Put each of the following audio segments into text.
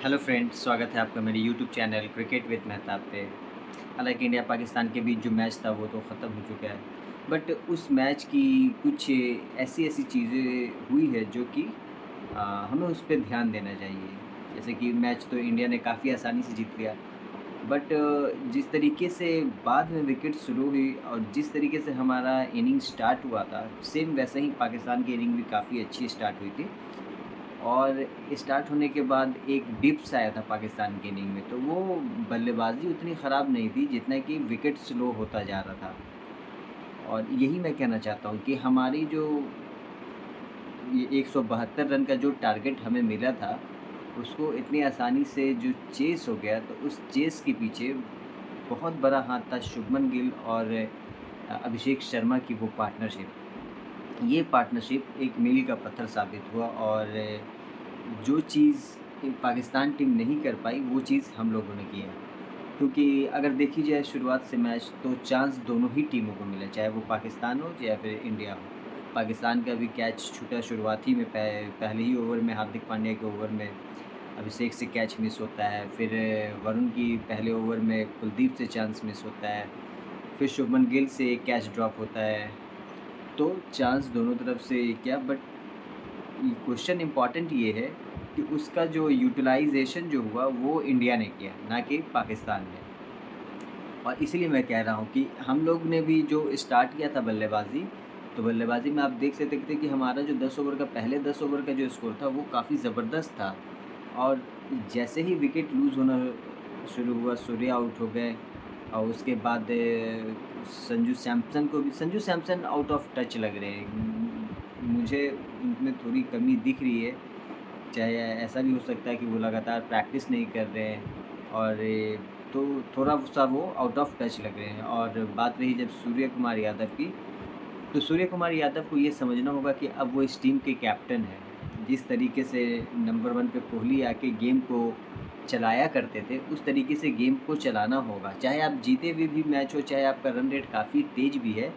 Hello friends, स्वागत है आपका मेरे YouTube channel cricket with Mehtab पे। हालांकि इंडिया पाकिस्तान के बीच जो मैच था वो तो ख़त्म हो चुका है, बट उस मैच की कुछ ऐसी ऐसी चीज़ें हुई है जो कि हमें उस पर ध्यान देना चाहिए। जैसे कि मैच तो इंडिया ने काफ़ी आसानी से जीत लिया, बट जिस तरीके से बाद में विकेट शुरू हुई और जिस तरीके से हमारा इनिंग स्टार्ट हुआ था, सेम वैसे ही पाकिस्तान की इनिंग भी काफ़ी अच्छी स्टार्ट हुई थी। और स्टार्ट होने के बाद एक डिप्स आया था पाकिस्तान की इनिंग में, तो वो बल्लेबाज़ी उतनी ख़राब नहीं थी जितना कि विकेट स्लो होता जा रहा था। और यही मैं कहना चाहता हूँ कि हमारी जो ये 172 रन का जो टारगेट हमें मिला था, उसको इतनी आसानी से जो चेस हो गया, तो उस चेस के पीछे बहुत बड़ा हाथ था शुभमन गिल और अभिषेक शर्मा की वो पार्टनरशिप। ये पार्टनरशिप एक मील का पत्थर साबित हुआ और जो चीज़ पाकिस्तान टीम नहीं कर पाई, वो चीज़ हम लोगों ने की है। क्योंकि अगर देखी जाए शुरुआत से मैच, तो चांस दोनों ही टीमों को मिला, चाहे वो पाकिस्तान हो या फिर इंडिया हो। पाकिस्तान का भी कैच छूटा शुरुआत ही में, पहले ही ओवर में हार्दिक पांड्या के ओवर में अभिषेक से कैच मिस होता है, फिर वरुण की पहले ओवर में कुलदीप से चांस मिस होता है, फिर शुभमन गिल से एक कैच ड्रॉप होता है। तो चांस दोनों तरफ से क्या, बट क्वेश्चन इम्पॉर्टेंट ये है कि उसका जो यूटिलाइजेशन जो हुआ वो इंडिया ने किया, ना कि पाकिस्तान ने। और इसीलिए मैं कह रहा हूँ कि हम लोग ने भी जो स्टार्ट किया था बल्लेबाज़ी, तो बल्लेबाज़ी में आप देख सकते थे कि हमारा जो 10 ओवर का, पहले 10 ओवर का जो स्कोर था वो काफ़ी ज़बरदस्त था। और जैसे ही विकेट लूज़ होना शुरू हुआ, सूर्या आउट हो गए और उसके बाद Sanju Samson out of touch लग रहे हैं। मुझे उनमें थोड़ी कमी दिख रही है। चाहे ऐसा भी हो सकता है कि वो लगातार प्रैक्टिस नहीं कर रहे हैं और तो थोड़ा-सा वो आउट ऑफ टच लग रहे हैं। और बात रही जब सूर्य कुमार यादव की, तो सूर्य कुमार यादव को ये समझना होगा कि अब वो इस टीम के कैप्टन हैं। जिस तरीके से नंबर 1 पे कोहली आके गेम को चलाया करते थे, उस तरीके से गेम को चलाना होगा। चाहे आप जीते हुए भी मैच हो, चाहे आपका रन रेट काफ़ी तेज़ भी है,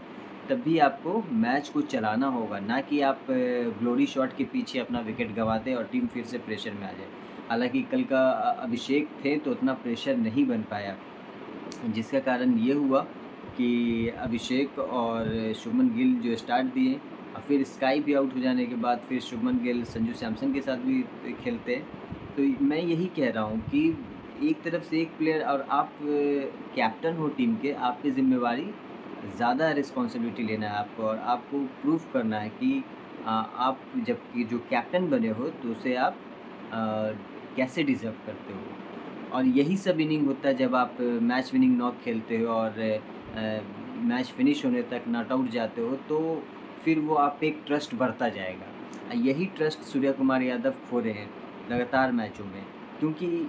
तब भी आपको मैच को चलाना होगा, ना कि आप ग्लोरी शॉट के पीछे अपना विकेट गँवा दें और टीम फिर से प्रेशर में आ जाए। हालाँकि कल का अभिषेक थे तो उतना प्रेशर नहीं बन पाया, जिसका कारण ये हुआ कि अभिषेक और शुभमन गिल जो स्टार्ट दिए और फिर स्काई भी आउट हो जाने के बाद फिर शुभमन गिल संजू सैमसन के साथ भी खेलते हैं। तो मैं यही कह रहा हूँ कि एक तरफ से एक प्लेयर, और आप कैप्टन हो टीम के, आपकी ज़िम्मेवारी ज़्यादा रिस्पॉन्सिबिलिटी लेना है आपको और आपको प्रूफ़ करना है कि आप जबकि जो कैप्टन बने हो तो उसे आप कैसे डिज़र्व करते हो। और यही सब इनिंग होता है जब आप मैच विनिंग नॉक खेलते हो और मैच फिनिश होने तक नॉट आउट जाते हो, तो फिर वो आप पे एक ट्रस्ट बढ़ता जाएगा। यही ट्रस्ट सूर्या कुमार यादव खो रहे हैं लगातार मैचों में, क्योंकि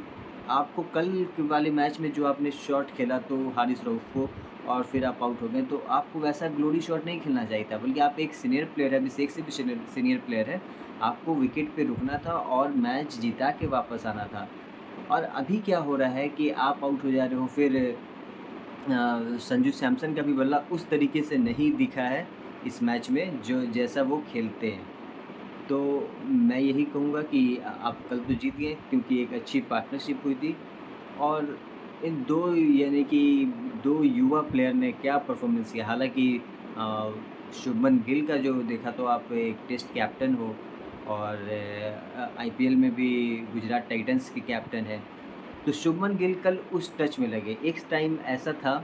आपको कल के वाले मैच में जो आपने शॉट खेला तो हारिस रऊफ को, और फिर आप आउट हो गए, तो आपको वैसा ग्लोरी शॉट नहीं खेलना चाहिए था, बल्कि आप एक सीनियर प्लेयर हैं, अभिषेक से भी सीनियर प्लेयर है। आपको विकेट पे रुकना था और मैच जिता के वापस आना था। और अभी क्या हो रहा है कि आप आउट हो जा रहे हो, फिर संजू सैमसन का भी बल्ला उस तरीके से नहीं दिखा है इस मैच में जो जैसा वो खेलते हैं। तो मैं यही कहूँगा कि आप कल तो जीत गए क्योंकि एक अच्छी पार्टनरशिप हुई थी। और इन 2 यानी कि 2 युवा प्लेयर ने क्या परफ़ॉर्मेंस किया। हालाँकि शुभमन गिल का जो देखा तो आप एक टेस्ट कैप्टन हो और आईपीएल में भी गुजरात टाइटंस के कैप्टन हैं। तो शुभमन गिल कल उस टच में लगे। एक टाइम ऐसा था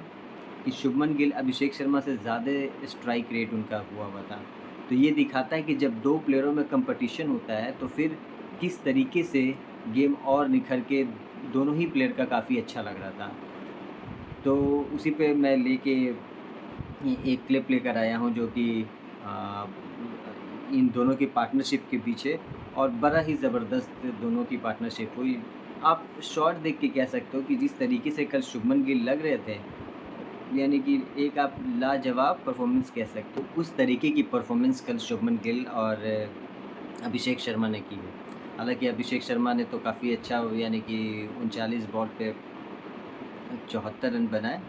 कि शुभमन गिल अभिषेक शर्मा से ज़्यादा स्ट्राइक रेट उनका हुआ था। तो ये दिखाता है कि जब 2 प्लेयरों में कॉम्पिटिशन होता है तो फिर किस तरीके से गेम और निखर के दोनों ही प्लेयर का काफ़ी अच्छा लग रहा था। तो उसी पे मैं लेके एक क्लिप लेकर आया हूँ जो कि अ, इन दोनों की पार्टनरशिप के पीछे, और बड़ा ही ज़बरदस्त दोनों की पार्टनरशिप हुई। आप शॉट देख के कह सकते हो कि जिस तरीके से कल शुभमन गिल लग रहे थे, यानी कि एक आप लाजवाब परफ़ॉर्मेंस कह सकते हो। उस तरीके की परफ़ॉर्मेंस कल शुभमन गिल और अभिषेक शर्मा ने की है। हालाँकि अभिषेक शर्मा ने तो काफ़ी अच्छा, यानी कि 39 बॉल पे 74 रन बनाए।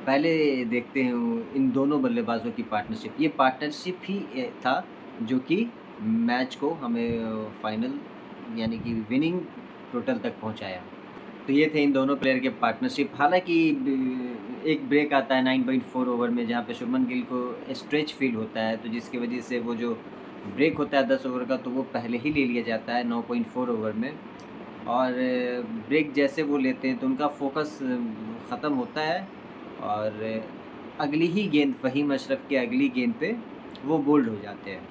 पहले देखते हैं इन दोनों बल्लेबाज़ों की पार्टनरशिप। ये पार्टनरशिप ही था जो कि मैच को हमें फाइनल, यानी कि विनिंग टोटल तक पहुंचाया। तो ये थे इन दोनों प्लेयर के पार्टनरशिप। हालाँकि एक ब्रेक आता है 9.4 ओवर में जहाँ पे शुभमन गिल को स्ट्रेच फ़ील होता है, तो जिसकी वजह से वो जो ब्रेक होता है 10 ओवर का तो वो पहले ही ले लिया जाता है 9.4 ओवर में। और ब्रेक जैसे वो लेते हैं तो उनका फ़ोकस ख़त्म होता है और अगली ही गेंद फ़हीम अशरफ की अगली गेंद पे वो बोल्ड हो जाते हैं।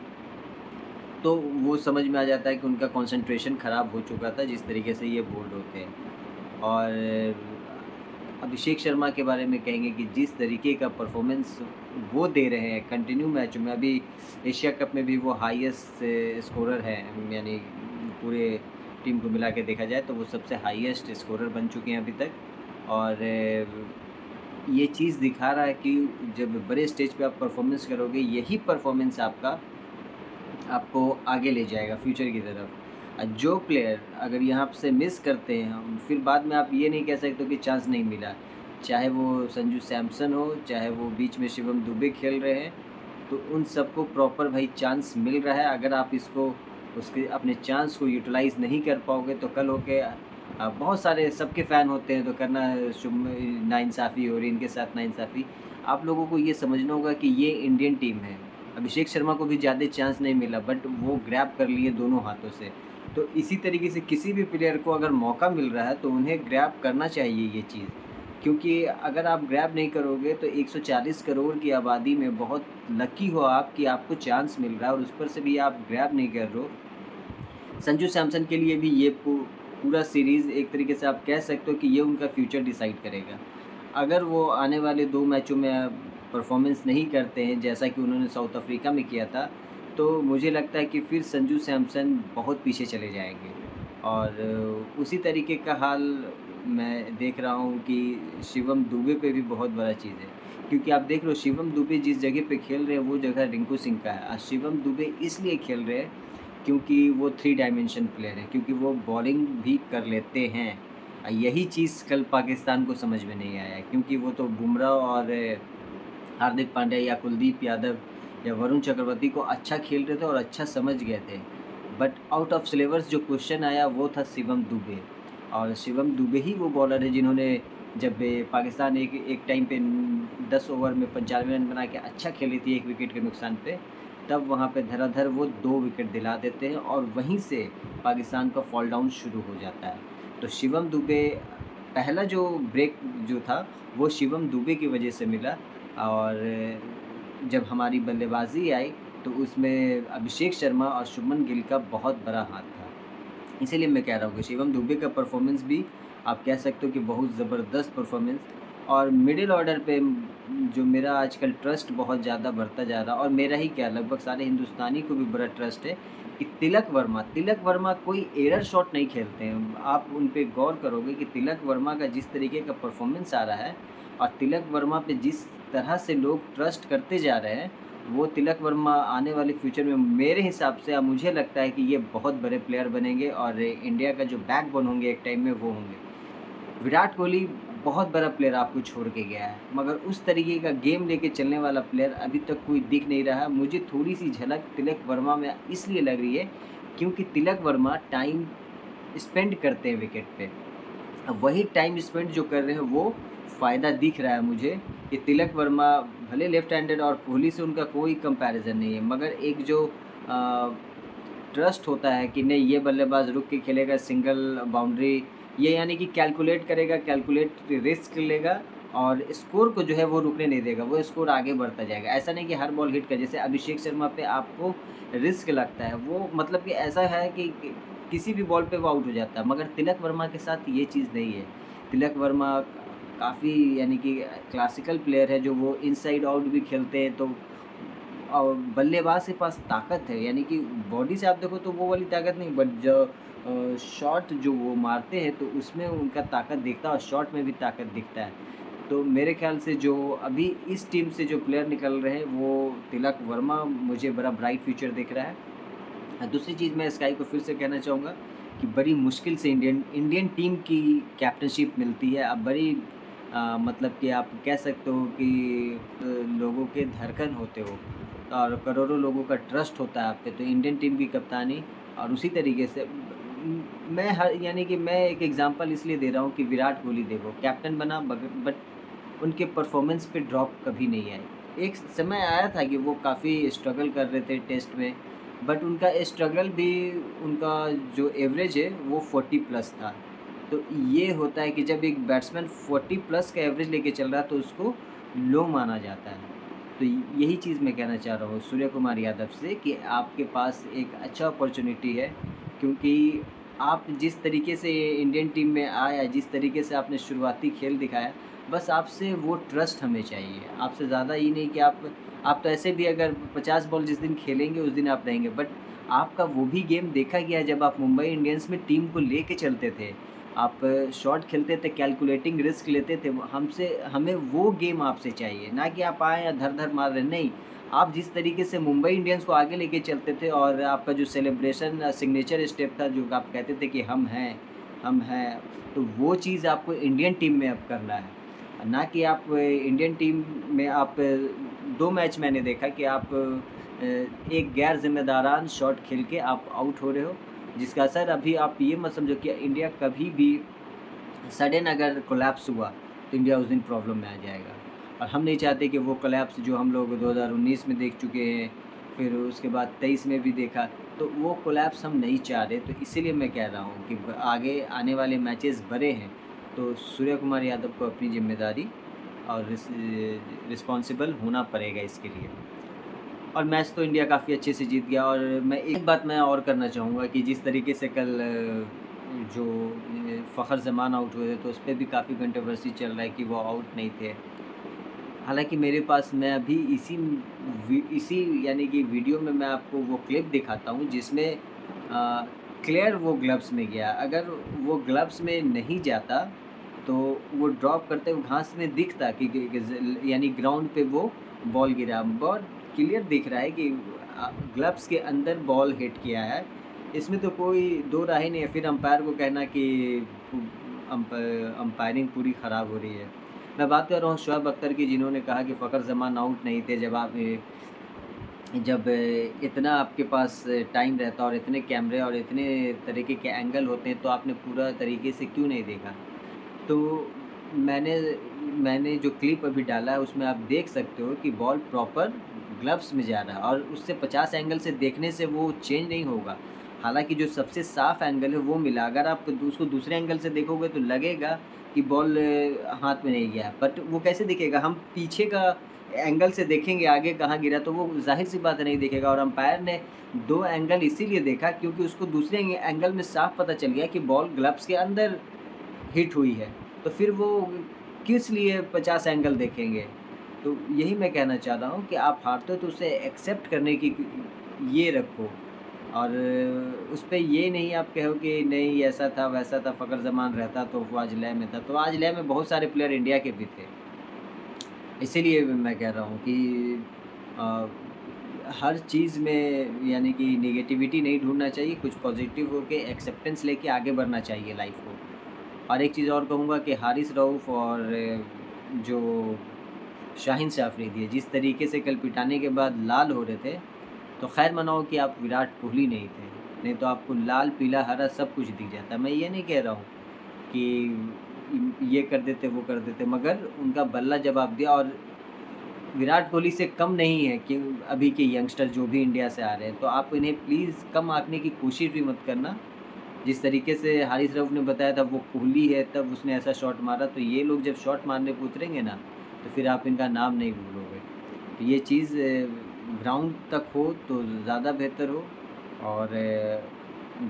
तो वो समझ में आ जाता है कि उनका कंसंट्रेशन ख़राब हो चुका था जिस तरीके से ये बोल्ड होते हैं। और अभिषेक शर्मा के बारे में कहेंगे कि जिस तरीके का परफॉर्मेंस वो दे रहे हैं कंटिन्यू मैचों में, अभी एशिया कप में भी वो हाईएस्ट स्कोरर हैं, यानी पूरे टीम को मिला के देखा जाए तो वो सबसे हाईएस्ट स्कोरर बन चुके हैं अभी तक। और ये चीज़ दिखा रहा है कि जब बड़े स्टेज पे आप परफॉर्मेंस करोगे यही परफॉर्मेंस आपको आगे ले जाएगा फ्यूचर की तरफ। जो प्लेयर अगर यहाँ से मिस करते हैं फिर बाद में आप ये नहीं कह सकते कि चांस नहीं मिला, चाहे वो संजू सैमसन हो, चाहे वो बीच में शिवम दुबे खेल रहे हैं, तो उन सबको प्रॉपर भाई चांस मिल रहा है। अगर आप इसको उसके अपने चांस को यूटिलाइज़ नहीं कर पाओगे तो कल होके बहुत सारे सबके फ़ैन होते हैं तो करना शुभ नाइंसाफ़ी हो रही इनके साथ नाइंसाफ़ी। आप लोगों को ये समझना होगा कि ये इंडियन टीम है। अभिषेक शर्मा को भी ज़्यादा चांस नहीं मिला बट वो ग्रैब कर लिए दोनों हाथों से। तो इसी तरीके से किसी भी प्लेयर को अगर मौका मिल रहा है तो उन्हें ग्रैब करना चाहिए ये चीज़। क्योंकि अगर आप ग्रैब नहीं करोगे तो 140 करोड़ की आबादी में बहुत लकी हो आप कि आपको चांस मिल रहा है और उस पर से भी आप ग्रैब नहीं कर रहे हो। संजू सैमसन के लिए भी ये पूरा सीरीज़ एक तरीके से आप कह सकते हो कि ये उनका फ्यूचर डिसाइड करेगा। अगर वो आने वाले 2 मैचों में परफॉर्मेंस नहीं करते हैं जैसा कि उन्होंने साउथ अफ्रीका में किया था, तो मुझे लगता है कि फिर संजू सैमसन बहुत पीछे चले जाएँगे। और उसी तरीके का हाल मैं देख रहा हूँ कि शिवम दुबे पे भी बहुत बड़ा चीज़ है। क्योंकि आप देख लो शिवम दुबे जिस जगह पे खेल रहे हैं वो जगह रिंकू सिंह का है। शिवम दुबे इसलिए खेल रहे हैं क्योंकि वो 3 डायमेंशन प्लेयर हैं, क्योंकि वो बॉलिंग भी कर लेते हैं। यही चीज़ कल पाकिस्तान को समझ में नहीं आया क्योंकि वो तो बुमराह और हार्दिक पांड्या या कुलदीप यादव या वरुण चक्रवर्ती को अच्छा खेल रहे थे और अच्छा समझ गए थे। बट आउट ऑफ सिलेबस जो क्वेश्चन आया वो था शिवम दुबे। और शिवम दुबे ही वो बॉलर है जिन्होंने जब पाकिस्तान एक टाइम पे 10 ओवर में 95 रन बना के अच्छा खेली थी 1 विकेट के नुकसान पे, तब वहाँ पे धराधर वो 2 विकेट दिला देते हैं और वहीं से पाकिस्तान का फॉल डाउन शुरू हो जाता है। तो शिवम दुबे पहला जो ब्रेक जो था वो शिवम दुबे की वजह से मिला। और जब हमारी बल्लेबाज़ी आई तो उसमें अभिषेक शर्मा और शुभमन गिल का बहुत बड़ा हाथ था। इसीलिए मैं कह रहा हूँ कि शिवम दुबे का परफॉर्मेंस भी आप कह सकते हो कि बहुत ज़बरदस्त परफॉर्मेंस। और मिडिल ऑर्डर पे जो मेरा आजकल ट्रस्ट बहुत ज़्यादा बढ़ता जा रहा है और मेरा ही क्या लगभग सारे हिंदुस्तानी को भी बड़ा ट्रस्ट है कि तिलक वर्मा कोई एरर शॉट नहीं खेलते हैं। आप उन पे गौर करोगे कि तिलक वर्मा का जिस तरीके का परफॉर्मेंस आ रहा है और तिलक वर्मा पे जिस तरह से लोग ट्रस्ट करते जा रहे हैं, वो तिलक वर्मा आने वाले फ्यूचर में मेरे हिसाब से अब मुझे लगता है कि ये बहुत बड़े प्लेयर बनेंगे और इंडिया का जो बैकबोन होंगे एक टाइम में वो होंगे। विराट कोहली बहुत बड़ा प्लेयर आपको छोड़ के गया है, मगर उस तरीके का गेम लेके चलने वाला प्लेयर अभी तक कोई दिख नहीं रहा। मुझे थोड़ी-सी झलक तिलक वर्मा में इसलिए लग रही है क्योंकि तिलक वर्मा टाइम स्पेंड करते हैं विकेट पे। अब वही टाइम स्पेंड जो कर रहे हैं वो फ़ायदा दिख रहा है मुझे कि तिलक वर्मा भले लेफ्ट हैंडेड और कोहली से उनका कोई कंपैरिज़न नहीं है, मगर एक जो ट्रस्ट होता है कि नहीं ये बल्लेबाज रुक के खेलेगा सिंगल बाउंड्री, ये यानी कि कैलकुलेट करेगा, कैलकुलेट रिस्क लेगा और स्कोर को जो है वो रुकने नहीं देगा, वो स्कोर आगे बढ़ता जाएगा। ऐसा नहीं कि हर बॉल हिट कर, जैसे अभिषेक शर्मा पे आपको रिस्क लगता है, वो मतलब कि ऐसा है कि किसी भी बॉल पे वो आउट हो जाता है, मगर तिलक वर्मा के साथ ये चीज़ नहीं है। तिलक वर्मा काफ़ी यानी कि क्लासिकल प्लेयर है जो वो इनसाइड आउट भी खेलते हैं, तो और बल्लेबाज के पास ताकत है, यानी कि बॉडी से आप देखो तो वो वाली ताकत नहीं, बट जो शॉट जो वो मारते हैं तो उसमें उनका ताकत दिखता है और शॉट में भी ताकत दिखता है। तो मेरे ख़्याल से जो अभी इस टीम से जो प्लेयर निकल रहे हैं वो तिलक वर्मा मुझे बड़ा ब्राइट फ्यूचर दिख रहा है। दूसरी चीज़ मैं स्काई को फिर से कहना चाहूँगा कि बड़ी मुश्किल से इंडियन इंडियन टीम की कैप्टनशिप मिलती है। अब बड़ी मतलब कि आप कह सकते हो कि लोगों के धड़कन होते हो और करोड़ों लोगों का ट्रस्ट होता है आप पे, तो इंडियन टीम की कप्तानी और उसी तरीके से मैं हर यानी कि मैं एक एग्ज़ाम्पल इसलिए दे रहा हूँ कि विराट कोहली देखो कैप्टन बना बट उनके परफ़ॉर्मेंस पे ड्रॉप कभी नहीं आई। एक समय आया था कि वो काफ़ी स्ट्रगल कर रहे थे टेस्ट में, बट उनका स्ट्रगल भी उनका जो एवरेज है वो 40 प्लस था। तो ये होता है कि जब एक बैट्समैन 40 प्लस का एवरेज लेके चल रहा है तो उसको लो माना जाता है। तो यही चीज़ मैं कहना चाह रहा हूँ सूर्य कुमार यादव से कि आपके पास एक अच्छा अपॉर्च्युनिटी है, क्योंकि आप जिस तरीके से इंडियन टीम में आए, जिस तरीके से आपने शुरुआती खेल दिखाया, बस आपसे वो ट्रस्ट हमें चाहिए। आपसे ज़्यादा ये नहीं कि आप तो ऐसे भी अगर 50 बॉल जिस दिन खेलेंगे उस दिन आप रहेंगे, बट आपका वो भी गेम देखा गया है जब आप मुंबई इंडियंस में टीम को लेके चलते थे। आप शॉट खेलते थे, कैलकुलेटिंग रिस्क लेते थे, वो हमसे हमें वो गेम आपसे चाहिए, ना कि आप आएँ या धर-धर मार रहे हैं, नहीं। आप जिस तरीके से मुंबई इंडियंस को आगे लेके चलते थे और आपका जो सेलिब्रेशन सिग्नेचर स्टेप था, जो आप कहते थे कि हम हैं, तो वो चीज़ आपको इंडियन टीम में अब करना है। ना कि आप इंडियन टीम में आप 2 मैच मैंने देखा कि आप एक गैर ज़िम्मेदारान शॉट खेल के आप आउट हो रहे हो, जिसका असर अभी आप ये मत समझो कि इंडिया कभी भी सडन अगर कोलैप्स हुआ, तो इंडिया उस दिन प्रॉब्लम में आ जाएगा। और हम नहीं चाहते कि वो कोलैप्स जो हम लोग 2019 में देख चुके हैं, फिर उसके बाद 23 में भी देखा, तो वो कोलैप्स हम नहीं चाह रहे। तो इसीलिए मैं कह रहा हूँ कि ब आगे आने वाले मैचेज़ बड़े हैं, तो सूर्य कुमार यादव को अपनी ज़िम्मेदारी और रिस्पॉन्सिबल होना पड़ेगा इसके लिए। और मैच तो इंडिया काफ़ी अच्छे से जीत गया। और मैं एक बात मैं और करना चाहूँगा कि जिस तरीके से कल जो फ़खर ज़मान आउट हुए थे, तो उसपे भी काफ़ी कंट्रोवर्सी चल रहा है कि वो आउट नहीं थे। हालाँकि मेरे पास मैं अभी इसी यानी कि वीडियो में मैं आपको वो क्लिप दिखाता हूँ जिसमें क्लियर वो ग्लव्स में गया। अगर वो ग्लव्स में नहीं जाता, तो वो ड्रॉप करते हुए घास में दिखता कि ज़ यानी ग्राउंड पे वो बॉल गिरा। बहुत क्लियर दिख रहा है कि ग्लव्स के अंदर बॉल हिट किया है। इसमें तो कोई दो राय नहीं है। फिर अंपायर को कहना कि अंपायरिंग पूरी ख़राब हो रही है। मैं बात कर रहा हूँ शोएब अख्तर की, जिन्होंने कहा कि फ़खर ज़मान आउट नहीं थे। जब इतना आपके पास टाइम रहता और इतने कैमरे और इतने तरीके के एंगल होते हैं, तो आपने पूरा तरीके से क्यों नहीं देखा? तो मैंने मैंने जो क्लिप अभी डाला है उसमें आप देख सकते हो कि बॉल प्रॉपर ग्लव्स में जा रहा है और उससे 50 एंगल से देखने से वो चेंज नहीं होगा। हालाँकि जो सबसे साफ एंगल है वो मिला, अगर आप उसको दूसरे एंगल से देखोगे तो लगेगा कि बॉल हाथ में नहीं गया है। बट वो कैसे दिखेगा? हम पीछे का एंगल से देखेंगे आगे कहाँ गिरा, तो वो ज़ाहिर-सी बात है नहीं दिखेगा। और अंपायर ने 2 एंगल इसीलिए देखा क्योंकि उसको दूसरे एंगल में साफ पता चल गया कि बॉल ग्लव्स के अंदर हिट हुई है। तो फिर वो किस लिए 50 एंगल देखेंगे? तो यही मैं कहना चाह रहा हूँ कि आप हारते हो तो उसे एक्सेप्ट करने की ये रखो। और उस पे ये नहीं आप कहो कि नहीं ऐसा था, वैसा था, फ़खर ज़मान रहता तो वो आज लय में था। तो आज लय में बहुत सारे प्लेयर इंडिया के भी थे। इसीलिए मैं कह रहा हूँ कि अ, हर चीज़ में यानी कि नेगेटिविटी नहीं ढूँढना चाहिए, कुछ पॉज़िटिव होके एक्सेप्टेंस लेके आगे बढ़ना चाहिए लाइफ़ को। और एक चीज़ और कहूँगा कि हारिस रऊफ़ और जो शाहीन शाह अफ़रीदी है, जिस तरीके से कल पिटाने के बाद लाल हो रहे थे, तो ख़ैर मनाओ कि आप विराट कोहली नहीं थे, नहीं तो आपको लाल, पीला, हरा सब कुछ दिख जाता। मैं ये नहीं कह रहा हूँ कि ये कर देते, वो कर देते, मगर उनका बल्ला जवाब दिया। और विराट कोहली से कम नहीं है कि अभी के यंगस्टर जो भी इंडिया से आ रहे हैं, तो आप इन्हें प्लीज़ कम आँकने की कोशिश भी मत करना। जिस तरीके से हारिस रऊफ़ ने बताया था वो कोहली है तब उसने ऐसा शॉट मारा, तो ये लोग जब शॉट मारने पे उतरेंगे ना, तो फिर आप इनका नाम नहीं भूलोगे। तो ये चीज़ ग्राउंड तक हो तो ज़्यादा बेहतर हो। और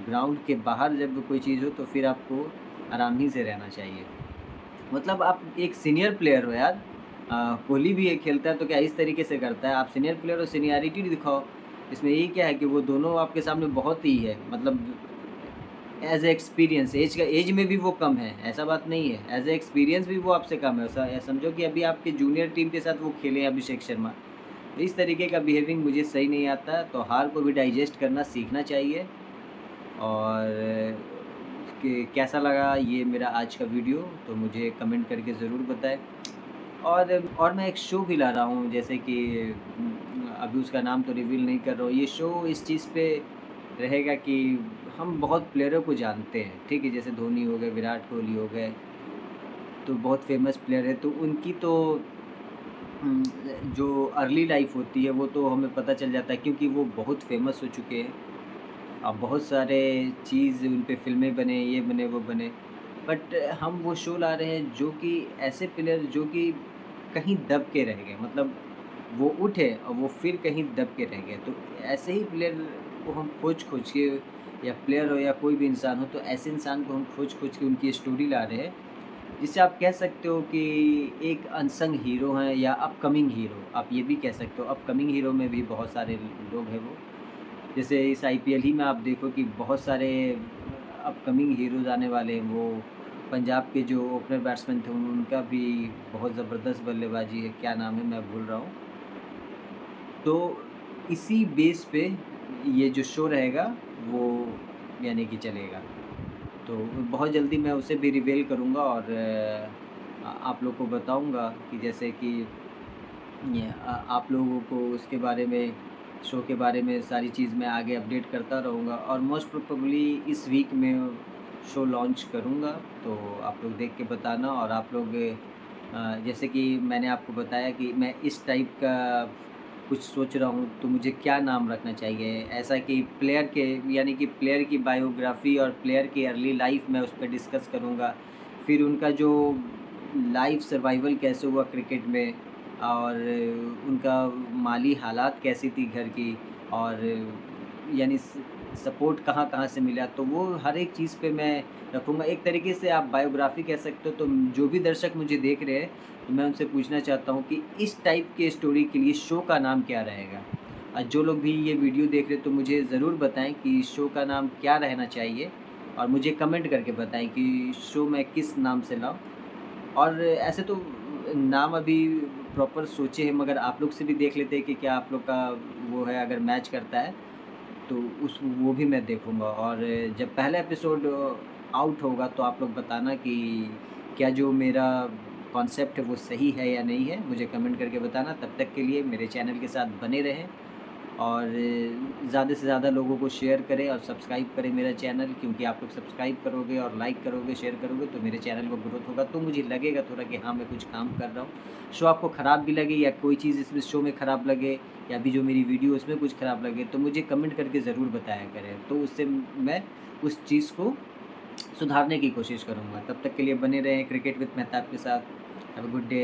ग्राउंड के बाहर जब कोई चीज़ हो तो फिर आपको आराम ही से रहना चाहिए। मतलब आप एक सीनियर प्लेयर हो यार। कोहली भी ये खेलता है तो क्या इस तरीके से करता है? आप सीनियर प्लेयर हो, सीनियरिटी दिखाओ। इसमें ये क्या है कि वो दोनों आपके सामने बहुत ही है, मतलब एज़ ए एक्सपीरियंस, एज में भी वो कम है, ऐसा बात नहीं है। एज़ ए एक्सपीरियंस भी वो आपसे कम है। समझो कि अभी आपके जूनियर टीम के साथ वो खेले हैं अभिषेक शर्मा। तो इस तरीके का बिहेविंग मुझे सही नहीं आता, तो हार को भी डाइजेस्ट करना सीखना चाहिए। और कि कैसा लगा ये मेरा आज का वीडियो, तो मुझे कमेंट करके ज़रूर बताएँ। और मैं एक शो भी ला रहा हूँ, जैसे कि अभी उसका नाम तो रिवील नहीं कर रहा हूँ। ये शो इस चीज़ पे रहेगा कि हम बहुत प्लेयरों को जानते हैं, ठीक है? जैसे धोनी हो गए, विराट कोहली हो गए, तो बहुत फ़ेमस प्लेयर है, तो उनकी तो उम, जो अर्ली लाइफ़ होती है वो तो हमें पता चल जाता है क्योंकि वो बहुत फ़ेमस हो चुके हैं। अब बहुत सारे चीज़ उन पे फ़िल्में बने, ये बने, वो बने। बट हम वो शो ला रहे हैं जो कि ऐसे प्लेयर जो कि कहीं दब के रह गए, मतलब वो उठे और वो फिर कहीं दब के रह गए। तो ऐसे ही प्लेयर को हम खोज-खोज के, या प्लेयर हो या कोई भी इंसान हो, तो ऐसे इंसान को हम खोज-खोज के उनकी स्टोरी ला रहे हैं, जिससे आप कह सकते हो कि एक अनसंग हीरो हैं या अपकमिंग हीरो, आप ये भी कह सकते हो। अपकमिंग हीरो में भी बहुत सारे लोग हैं वो। जैसे इस आईपीएल ही में आप देखो कि बहुत सारे अपकमिंग हीरोज़ आने वाले हैं। वो पंजाब के जो ओपनर बैट्समैन थे उनका भी बहुत ज़बरदस्त बल्लेबाज़ी है, क्या नाम है मैं भूल रहा हूँ। तो इसी बेस पे ये जो शो रहेगा वो यानी कि चलेगा। तो बहुत जल्दी मैं उसे भी रिवील करूँगा और आप लोग को बताऊँगा कि जैसे कि आप लोगों को उसके बारे में, शो के बारे में सारी चीज़ मैं आगे अपडेट करता रहूँगा और मोस्ट प्रोबेबली इस वीक में शो लॉन्च करूँगा। तो आप लोग देख के बताना। और आप लोग जैसे कि मैंने आपको बताया कि मैं इस टाइप का कुछ सोच रहा हूँ, तो मुझे क्या नाम रखना चाहिए? ऐसा कि प्लेयर के, यानी कि प्लेयर की बायोग्राफ़ी और प्लेयर की अर्ली लाइफ़ मैं उस पे डिस्कस करूँगा। फिर उनका जो लाइफ़ सर्वाइवल कैसे हुआ क्रिकेट में, और उनका माली हालात कैसी थी घर की, और यानी सपोर्ट कहाँ-कहाँ से मिला, तो वो हर एक चीज़ पे मैं रखूँगा। एक तरीके से आप बायोग्राफ़ी कह सकते हो। तो जो भी दर्शक मुझे देख रहे हैं, तो मैं उनसे पूछना चाहता हूँ कि इस टाइप के स्टोरी के लिए शो का नाम क्या रहेगा? जो लोग भी ये वीडियो देख रहे हैं, तो मुझे ज़रूर बताएँ कि शो का नाम क्या रहना चाहिए, और मुझे कमेंट करके बताएँ कि शो मैं किस नाम से लाऊँ। और ऐसे तो नाम अभी प्रॉपर सोचे हैं, मगर आप लोग से भी देख लेते हैं कि क्या आप लोग का वो है, अगर मैच करता है तो उस वो भी मैं देखूँगा। और जब पहला एपिसोड आउट होगा तो आप लोग बताना कि क्या जो मेरा कॉन्सेप्ट है वो सही है या नहीं है, मुझे कमेंट करके बताना। तब तक के लिए मेरे चैनल के साथ बने रहें, और ज़्यादा से ज़्यादा लोगों को शेयर करें और सब्सक्राइब करें मेरा चैनल, क्योंकि आप लोग सब्सक्राइब करोगे और लाइक करोगे, शेयर करोगे, तो मेरे चैनल को ग्रोथ होगा, तो मुझे लगेगा थोड़ा कि हाँ, मैं कुछ काम कर रहा हूँ। शो आपको ख़राब भी लगे या कोई चीज़ इसमें शो में ख़राब लगे, या अभी जो मेरी वीडियो उसमें कुछ ख़राब लगे, तो मुझे कमेंट करके ज़रूर बताया करें, तो उससे मैं उस चीज़ को सुधारने की कोशिश करूँगा। तब तक के लिए बने रहें क्रिकेट विद मेहताब के साथ। Have a good day.